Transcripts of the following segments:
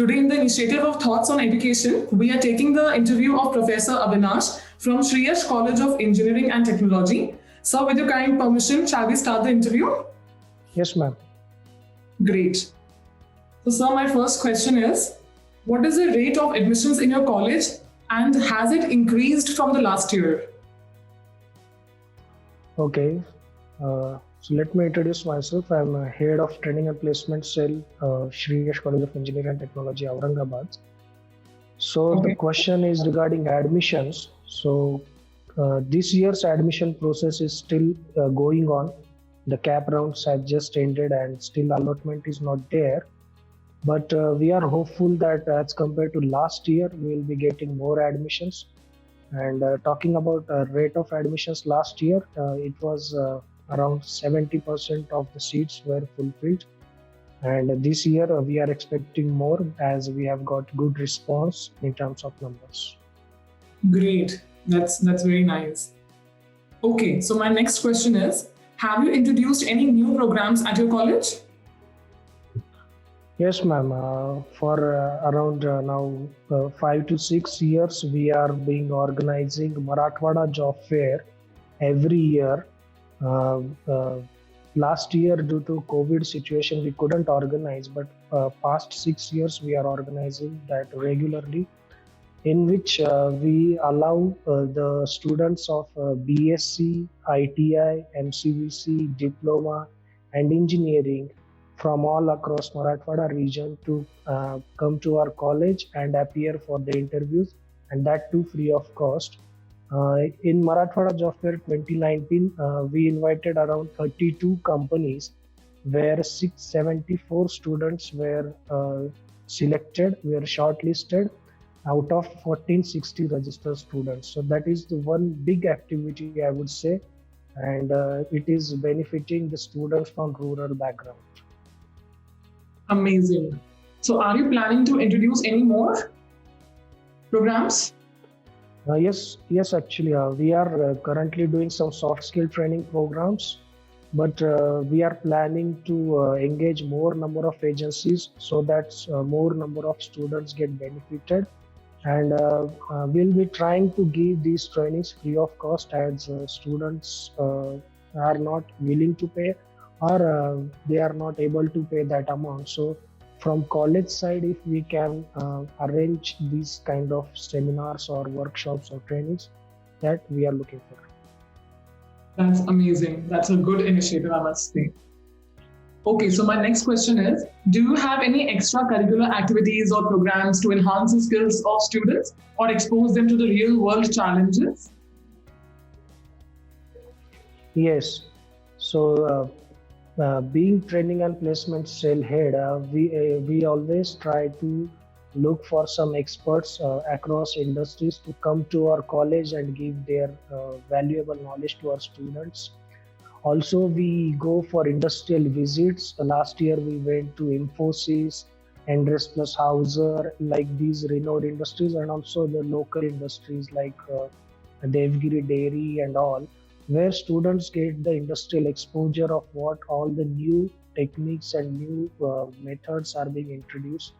Today, in the initiative of Thoughts on Education, we are taking the interview of Professor Avinash from Shriyas College of Engineering and Technology. So, with your kind permission, shall we start the interview? Yes, ma'am. Great. So, sir, my first question is, what is the rate of admissions in your college and has it increased from the last year? Okay. So let me introduce myself. I'm a head of training and placement cell, Shriyas College of Engineering and Technology, Aurangabad. So the question is regarding admissions. So this year's admission process is still going on. The cap rounds have just ended and still allotment is not there. But we are hopeful that as compared to last year, we will be getting more admissions. And talking about rate of admissions last year, it was around 70% of the seats were fulfilled. And this year we are expecting more as we have got good response in terms of numbers. Great. That's very nice. Okay, so my next question is, have you introduced any new programs at your college? Yes, ma'am. For around now 5 to 6 years, we are being organizing Marathwada Job Fair every year. Last year, due to COVID situation, we couldn't organize, but past 6 years, we are organizing that regularly, in which we allow the students of BSc, ITI, MCVC, Diploma, and Engineering from all across Marathwada region to come to our college and appear for the interviews, and that too free of cost. In Marathwada Job Fair 2019, we invited around 32 companies where 674 students were selected, were shortlisted out of 1460 registered students. So that is the one big activity, I would say, and it is benefiting the students from rural background. Amazing. So, are you planning to introduce any more programs? Yes, actually, we are currently doing some soft skill training programs, but we are planning to engage more number of agencies so that more number of students get benefited. And we'll be trying to give these trainings free of cost as students are not willing to pay or they are not able to pay that amount. So from college side, if we can arrange these kind of seminars or workshops or trainings, that we are looking for. That's amazing. That's a good initiative, I must say. Okay, so my next question is, do you have any extracurricular activities or programs to enhance the skills of students or expose them to the real world challenges? Yes. So being training and placement cell head, we always try to look for some experts across industries to come to our college and give their valuable knowledge to our students. Also, we go for industrial visits. Last year, we went to Infosys, Endress Plus Hauser, like these renowned industries, and also the local industries like Devgiri Dairy and all, where students get the industrial exposure of what all the new techniques and new methods are being introduced.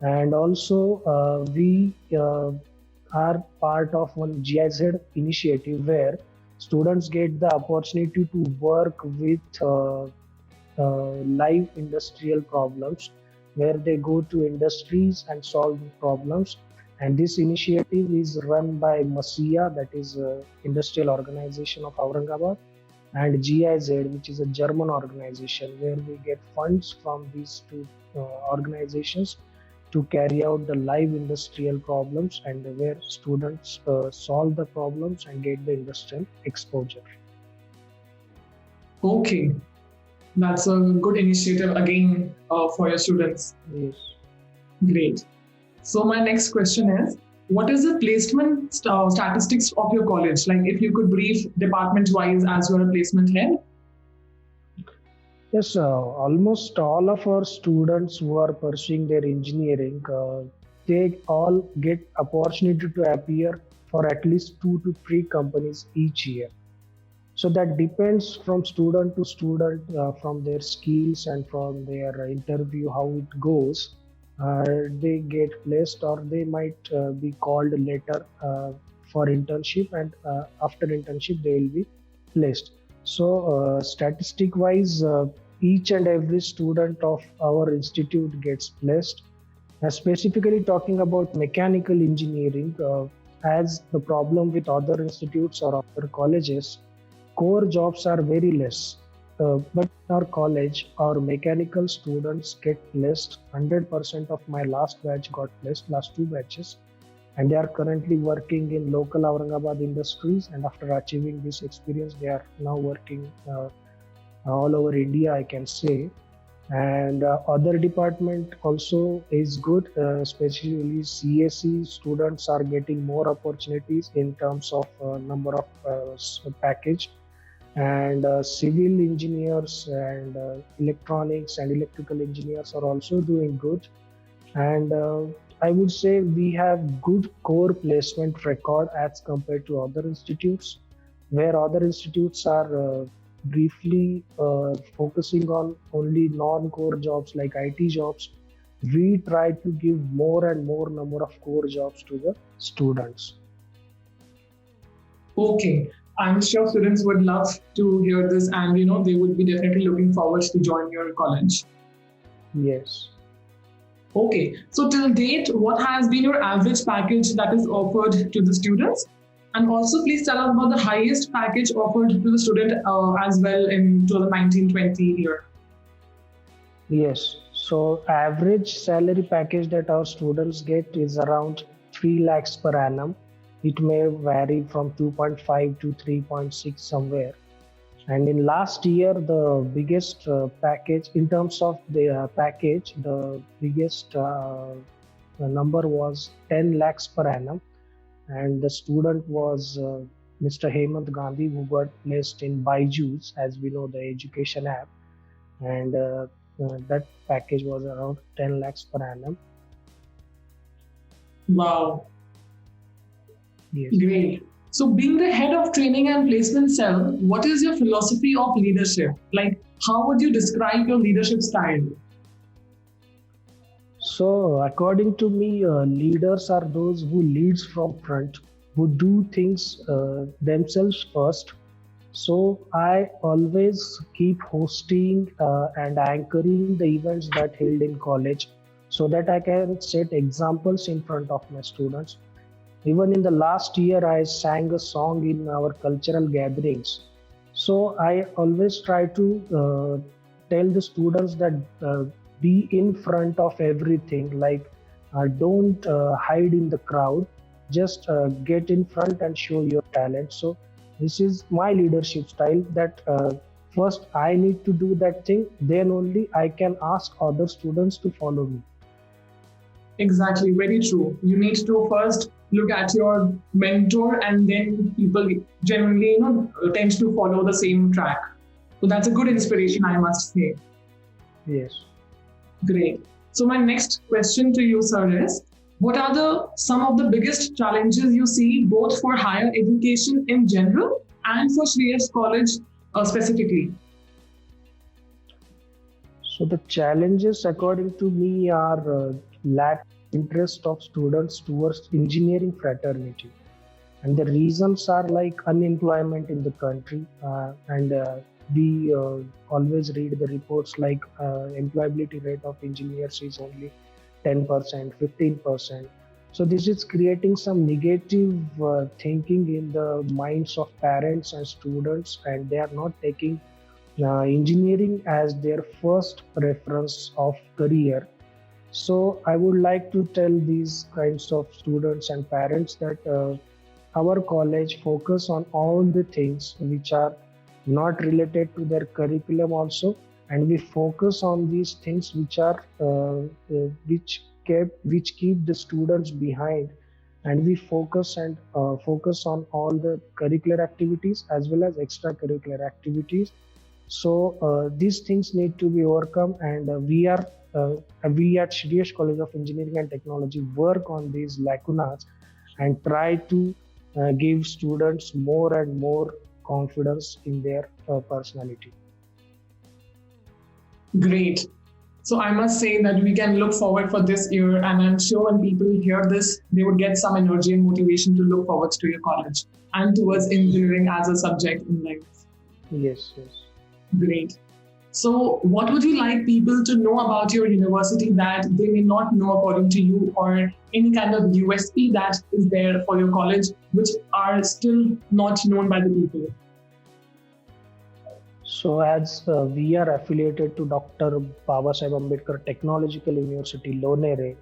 And also, we are part of one GIZ initiative where students get the opportunity to work with live industrial problems, where they go to industries and solve problems. And this initiative is run by MASIA, that is industrial organization of Aurangabad, and GIZ, which is a German organization, where we get funds from these two organizations to carry out the live industrial problems, and where students solve the problems and get the industrial exposure. Okay, that's a good initiative again for your students. Yes. Great. So my next question is, what is the placement statistics of your college? Like if you could brief department-wise as you're a placement head. Yes, almost all of our students who are pursuing their engineering, they all get opportunity to appear for at least 2 to 3 companies each year. So that depends from student to student, from their skills and from their interview, how it goes. they get placed, or they might be called later for internship, and after internship they will be placed. So statistic wise, each and every student of our institute gets placed. Specifically talking about mechanical engineering, as the problem with other institutes or other colleges, core jobs are very less. But in our college, our mechanical students get placed. 100% of my last batch got placed, last two batches, and they are currently working in local Aurangabad industries. And after achieving this experience, they are now working all over India, I can say. And other department also is good, especially CSE students are getting more opportunities in terms of number of package, and civil engineers and electronics and electrical engineers are also doing good. And I would say we have good core placement record as compared to other institutes, where other institutes are briefly focusing on only non-core jobs like IT jobs. We try to give more and more number of core jobs to the students. Okay. I'm sure students would love to hear this, and they would be definitely looking forward to join your college. Yes. Okay. So till date, what has been your average package that is offered to the students? And also, please tell us about the highest package offered to the student as well in 2019-20 year. Yes. So average salary package that our students get is around 3 lakhs per annum. It may vary from 2.5 to 3.6 somewhere. And in last year, the biggest package in terms of the package, the biggest number was 10 lakhs per annum. And the student was Mr. Hemant Gandhi, who got placed in Byju's, as we know, the education app. And that package was around 10 lakhs per annum. Wow. Yes. Great. So, being the head of training and placement cell, what is your philosophy of leadership? Like, how would you describe your leadership style? So, according to me, leaders are those who leads from front, who do things themselves first. So, I always keep hosting and anchoring the events that held in college, so that I can set examples in front of my students. Even in the last year, I sang a song in our cultural gatherings. So I always try to tell the students that be in front of everything. Like, don't hide in the crowd. Just get in front and show your talent. So this is my leadership style. That first I need to do that thing. Then only I can ask other students to follow me. Exactly, very true. You need to first look at your mentor, and then people generally, tend to follow the same track. So that's a good inspiration, I must say. Yes. Great. So my next question to you, sir, is what are the some of the biggest challenges you see both for higher education in general and for Shreyas College specifically? So the challenges, according to me, are lack interest of students towards engineering fraternity, and the reasons are like unemployment in the country, and we always read the reports like employability rate of engineers is only 10%, 15%. So this is creating some negative thinking in the minds of parents and students, and they are not taking engineering as their first preference of career. So I would like to tell these kinds of students and parents that our college focus on all the things which are not related to their curriculum also, and we focus on these things which are which keep the students behind, and we focus on all the curricular activities as well as extracurricular activities. So these things need to be overcome, and uh, we at Shriyash College of Engineering and Technology work on these lacunas and try to give students more and more confidence in their personality. Great. So I must say that we can look forward for this year, and I'm sure when people hear this, they would get some energy and motivation to look forward to your college and towards Yes, engineering as a subject in life. yes, yes. Great. So, what would you like people to know about your university that they may not know according to you, or any kind of USP that is there for your college, which are still not known by the people? So, as we are affiliated to Dr. Babasaheb Ambedkar Technological University, Lonere,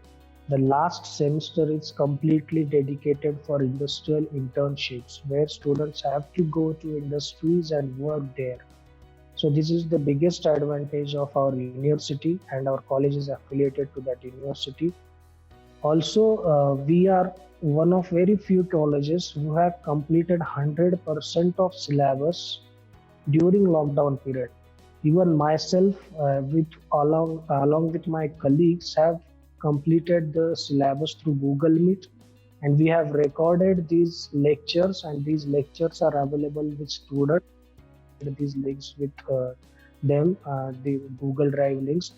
the last semester is completely dedicated for industrial internships, where students have to go to industries and work there. So, this is the biggest advantage of our university, and our college is affiliated to that university. Also, we are one of very few colleges who have completed 100% of syllabus during lockdown period. Even myself, with along with my colleagues, have completed the syllabus through Google Meet, and we have recorded these lectures, and these lectures are available with students. These links with them, the Google Drive links,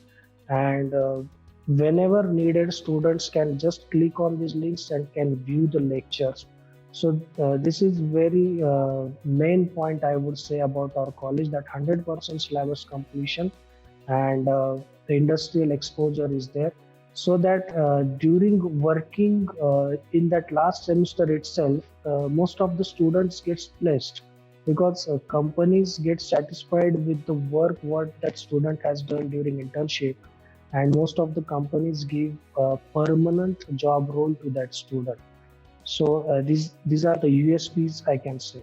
and whenever needed, students can just click on these links and can view the lectures. So this is very main point I would say about our college, that 100% syllabus completion, and the industrial exposure is there, so that during working in that last semester itself, most of the students gets placed, because companies get satisfied with the work what that student has done during internship, and most of the companies give a permanent job role to that student. So these are the USPs I can say.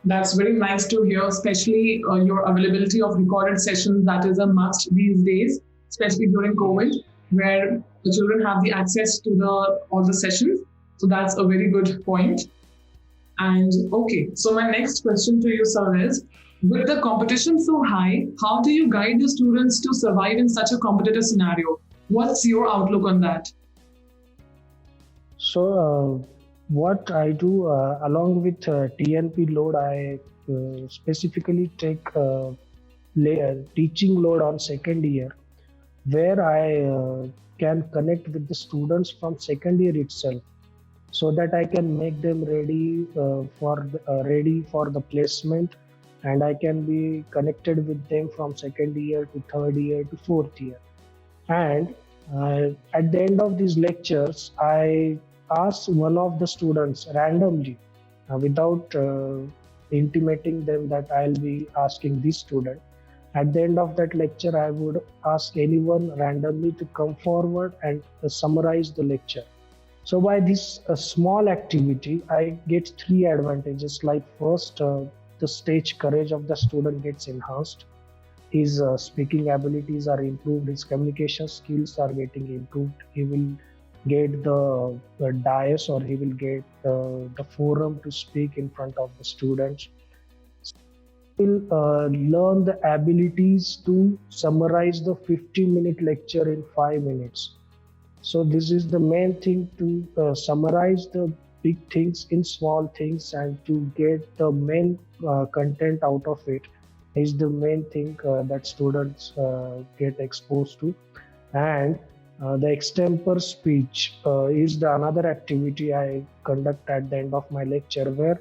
That's very nice to hear, especially your availability of recorded sessions. That is a must these days, especially during COVID, where the children have the access to the all the sessions. So that's a very good point. And okay, so my next question to you, sir, is with the competition so high, how do you guide the students to survive in such a competitive scenario? What's your outlook on that? So what I do along with TNP load, I specifically take teaching load on second year, where I can connect with the students from second year itself, so that I can make them ready for the placement, and I can be connected with them from second year to third year to fourth year. And at the end of these lectures, I ask one of the students randomly, without intimating them that I'll be asking this student. At the end of that lecture, I would ask anyone randomly to come forward and summarize the lecture. So by this small activity, I get three advantages. Like first, the stage courage of the student gets enhanced. His speaking abilities are improved. His communication skills are getting improved. He will get the dais, or he will get the forum to speak in front of the students. He will learn the abilities to summarize the 50-minute lecture in 5 minutes. So this is the main thing, to summarize the big things in small things, and to get the main content out of it is the main thing that students get exposed to. And the extempore speech is the another activity I conduct at the end of my lecture, where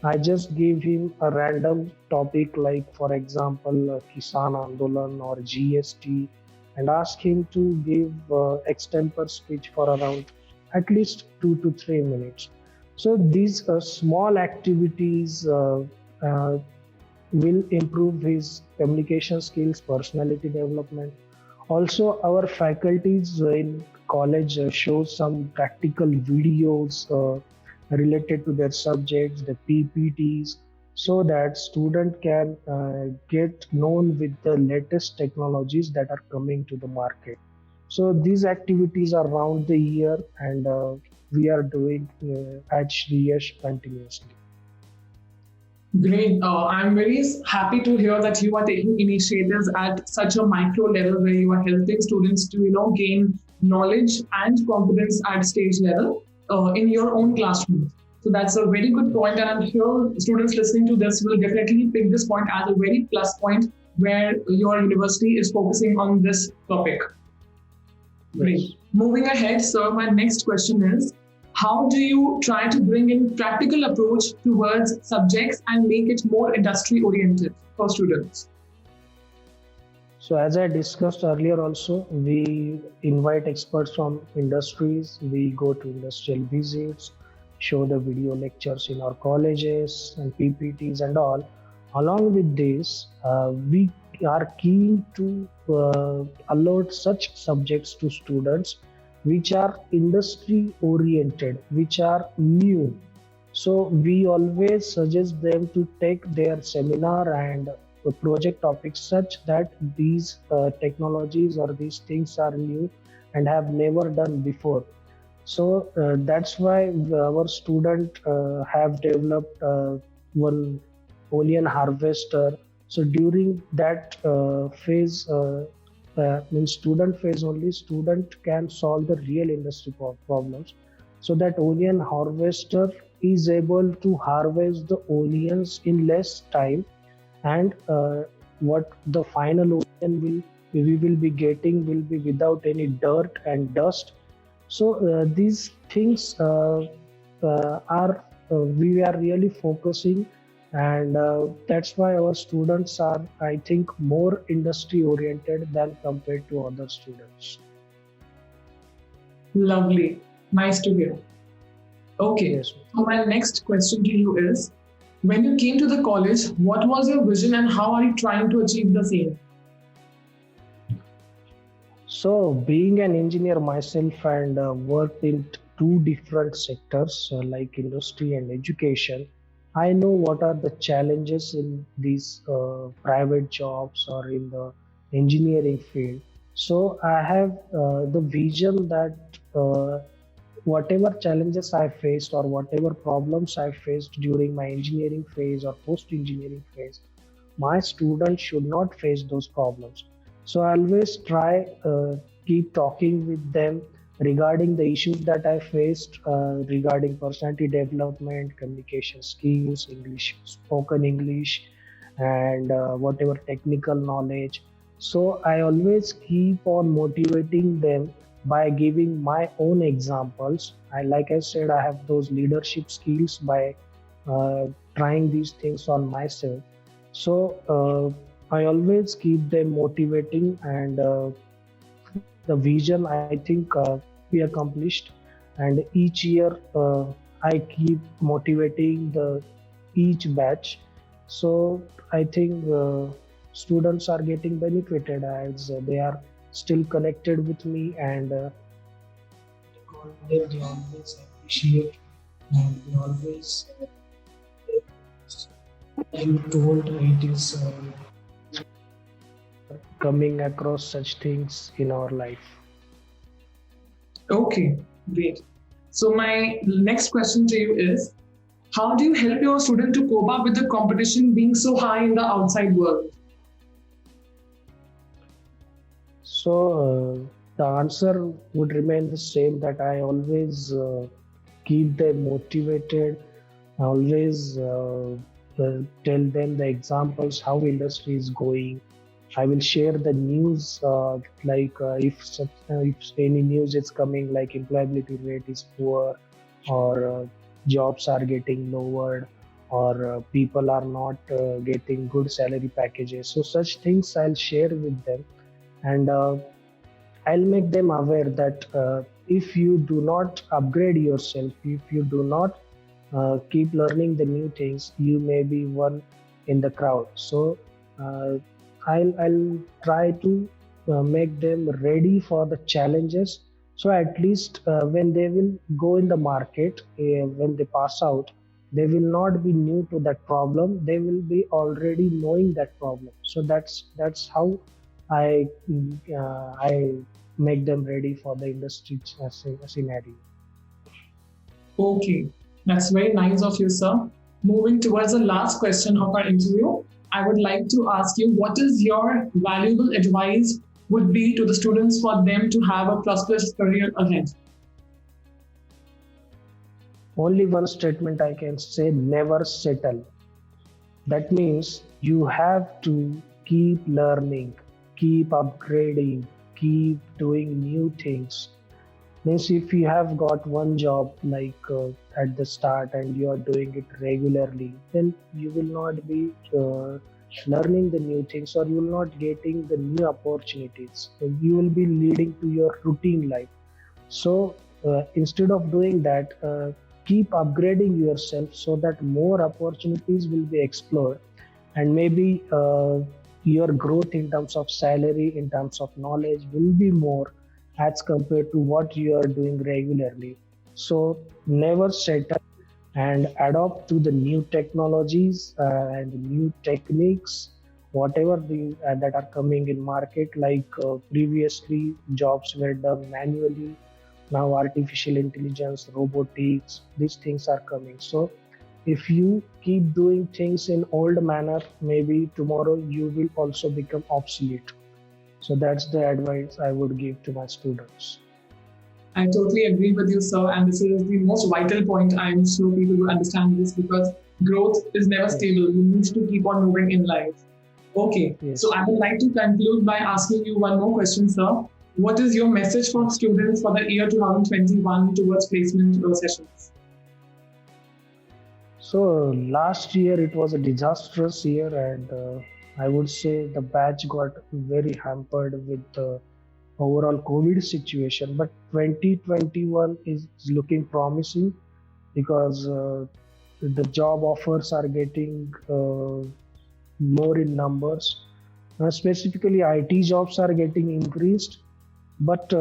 I just give him a random topic, like for example, Kisan Andolan or GST, and ask him to give extempore speech for around at least 2 to 3 minutes. So these small activities will improve his communication skills, personality development. Also, our faculties in college show some practical videos related to their subjects, the PPTs, so that student can get known with the latest technologies that are coming to the market. So these activities are round the year, and we are doing at Shri Yash continuously. Great. I'm very happy to hear that you are taking initiatives at such a micro level where you are helping students to, gain knowledge and confidence at stage level in your own classroom. So that's a very good point, and I'm sure students listening to this will definitely pick this point as a very plus point where your university is focusing on this topic. Yes. Great. Moving ahead, sir, my next question is, how do you try to bring in practical approach towards subjects and make it more industry oriented for students? So as I discussed earlier also, we invite experts from industries, we go to industrial visits, show the video lectures in our colleges and PPTs and all. Along with this, we are keen to alert such subjects to students which are industry oriented, which are new. So we always suggest them to take their seminar and project topics such that these technologies or these things are new and have never done before. So that's why our student have developed one onion harvester. So during that phase, in student phase only, student can solve the real industry problems. So that onion harvester is able to harvest the onions in less time, and what the final onion will we will be getting will be without any dirt and dust. So these things are we are really focusing, and that's why our students are, I think, more industry oriented than compared to other students. Lovely. Nice to hear. Okay. Yes. So my next question to you is, when you came to the college, what was your vision and how are you trying to achieve the same? So, being an engineer myself and worked in two different sectors like industry and education, I know what are the challenges in these private jobs or in the engineering field. So, I have the vision that whatever challenges I faced or whatever problems I faced during my engineering phase or post engineering phase, my students should not face those problems. So I always try keep talking with them regarding the issues that I faced regarding personality development, communication skills, English, spoken English, and whatever technical knowledge. So I always keep on motivating them by giving my own examples. Like I said, I have those leadership skills by uh, trying these things on myself. So I always keep them motivating, and the vision, I think, we accomplished. And each year I keep motivating the each batch. So I think students are getting benefited as they are still connected with me, and content they always appreciate, and they always you told it is coming across such things in our life. Okay, great. So my next question to you is, how do you help your student to cope up with the competition being so high in the outside world? So the answer would remain the same, that I always keep them motivated. I always tell them the examples how industry is going. I will share the news, if any news is coming, like employability rate is poor, or jobs are getting lowered, or people are not getting good salary packages. So such things I'll share with them, and I'll make them aware that if you do not upgrade yourself, if you do not keep learning the new things, you may be one in the crowd. So uh, I'll try to make them ready for the challenges. So at least when they will go in the market, when they pass out, they will not be new to that problem. They will be already knowing that problem. So that's how I make them ready for the industry scenario. Okay, that's very nice of you, sir. Moving towards the last question of our interview, I would like to ask you, what is your valuable advice would be to the students for them to have a prosperous career ahead? Only one statement I can say: never settle. That means you have to keep learning, keep upgrading, keep doing new things. Means if you have got one job like at the start and you are doing it regularly, then you will not be learning the new things, or you will not getting the new opportunities. So you will be leading to your routine life. So instead of doing that, keep upgrading yourself so that more opportunities will be explored, and maybe your growth in terms of salary, in terms of knowledge will be more as compared to what you are doing regularly. So never settle and adopt to the new technologies and new techniques, whatever that are coming in market. Like previously jobs were done manually, now artificial intelligence, robotics, these things are coming. So if you keep doing things in old manner, maybe tomorrow you will also become obsolete. So that's the advice I would give to my students. I totally agree with you, sir. And this is the most vital point. I'm sure people will understand this because growth is never Yes. stable. You need to keep on moving in life. Okay, so Yes. I would like to conclude by asking you one more question, sir. What is your message for students for the year 2021 towards placement sessions? So last year it was a disastrous year, and I would say the batch got very hampered with the overall COVID situation. But 2021 is looking promising because the job offers are getting more in numbers. Specifically, IT jobs are getting increased, but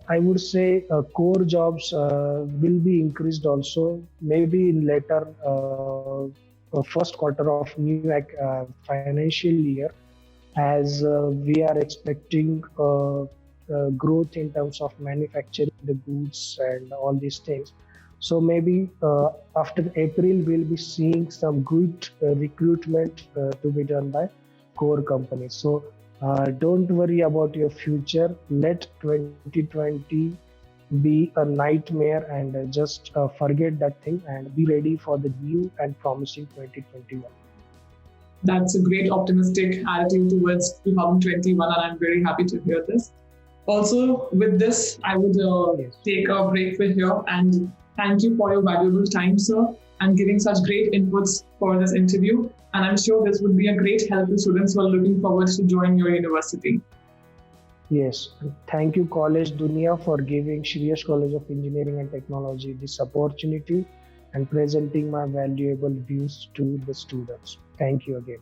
I would say core jobs will be increased also, maybe in later first quarter of new financial year, as we are expecting growth in terms of manufacturing the goods and all these things. So maybe after April, we'll be seeing some good recruitment to be done by core companies. So don't worry about your future. Let 2020 be a nightmare, and just forget that thing and be ready for the new and promising 2021. That's a great optimistic attitude towards 2021, and I'm very happy to hear this. Also, with this, I would Yes. take a break for here and thank you for your valuable time, sir, and giving such great inputs for this interview. And I'm sure this would be a great help to students who are looking forward to join your university. Yes, thank you, College Dunia, for giving Shriyas College of Engineering and Technology this opportunity and presenting my valuable views to the students. Thank you again.